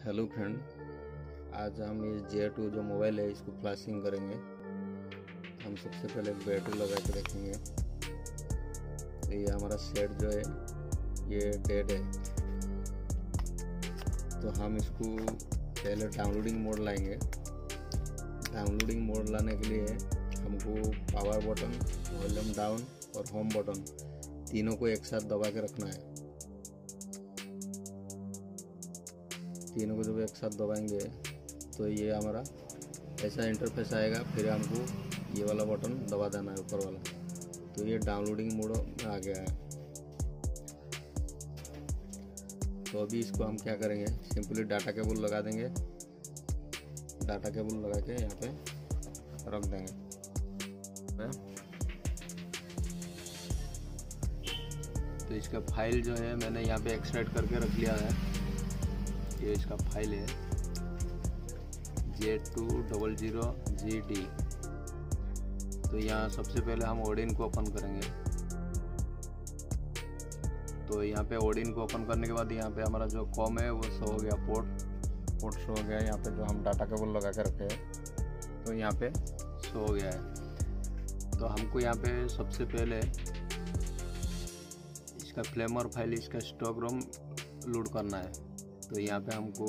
Hello friend, आज हम ये J2 जो मोबाइल है इसको फ्लैशिंग करेंगे। हम सबसे पहले एक बैटरी लगा के देखेंगे। तो ये हमारा सेट जो है ये डेड है, तो हम इसको पहले डाउनलोडिंग मोड लाएंगे। डाउनलोडिंग मोड लाने के लिए हमको पावर बटन, वॉल्यूम डाउन और होम बटन तीनों को एक साथ दबा के रखना है। तीनों को जब एक साथ दबाएंगे तो ये हमारा ऐसा इंटरफेस आएगा। फिर हमको ये वाला बटन दबा देना है, ऊपर वाला। तो ये डाउनलोडिंग मोड में आ गया है। तो अभी इसको हम क्या करेंगे, सिंपली डाटा केबल लगा देंगे। डाटा केबल लगा के यहाँ पे रख देंगे। तो इसका फाइल जो है मैंने यहाँ पे एक्सट्रैक्ट करके रख लिया है। ये इसका फाइल है J200G। तो यहाँ सबसे पहले हम ओडिन को ओपन करेंगे। तो यहाँ पे ओडिन को ओपन करने के बाद यहाँ पे हमारा जो कॉम है वो शो हो गया, पोर्ट शो हो गया। यहाँ पे जो हम डाटा केबल लगा के रखे हैं तो यहाँ पे शो हो गया है। तो हमको यहाँ पे सबसे पहले इसका फ्लेमर फाइल, इसका स्टॉक रोम लोड करना है। तो यहाँ पे हमको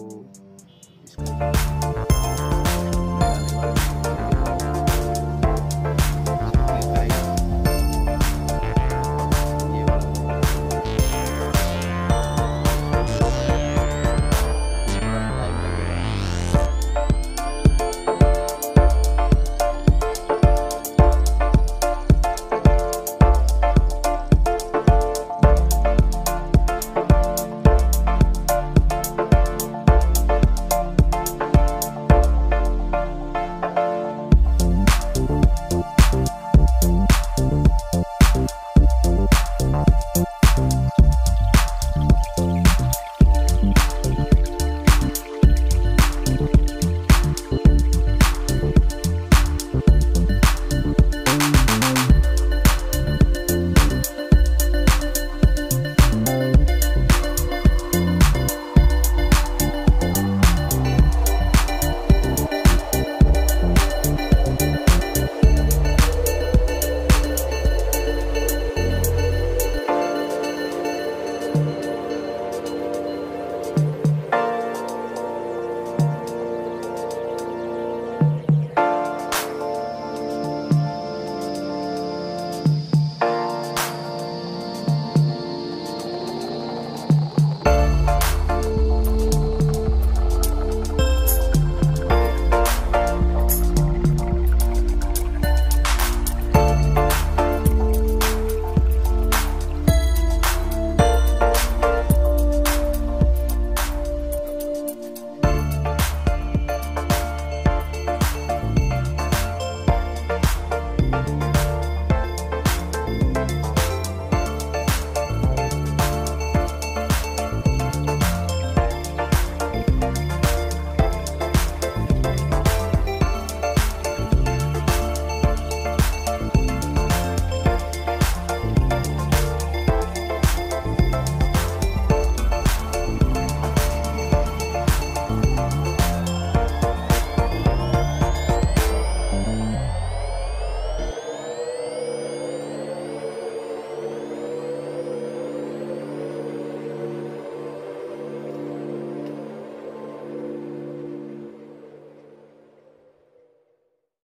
इसका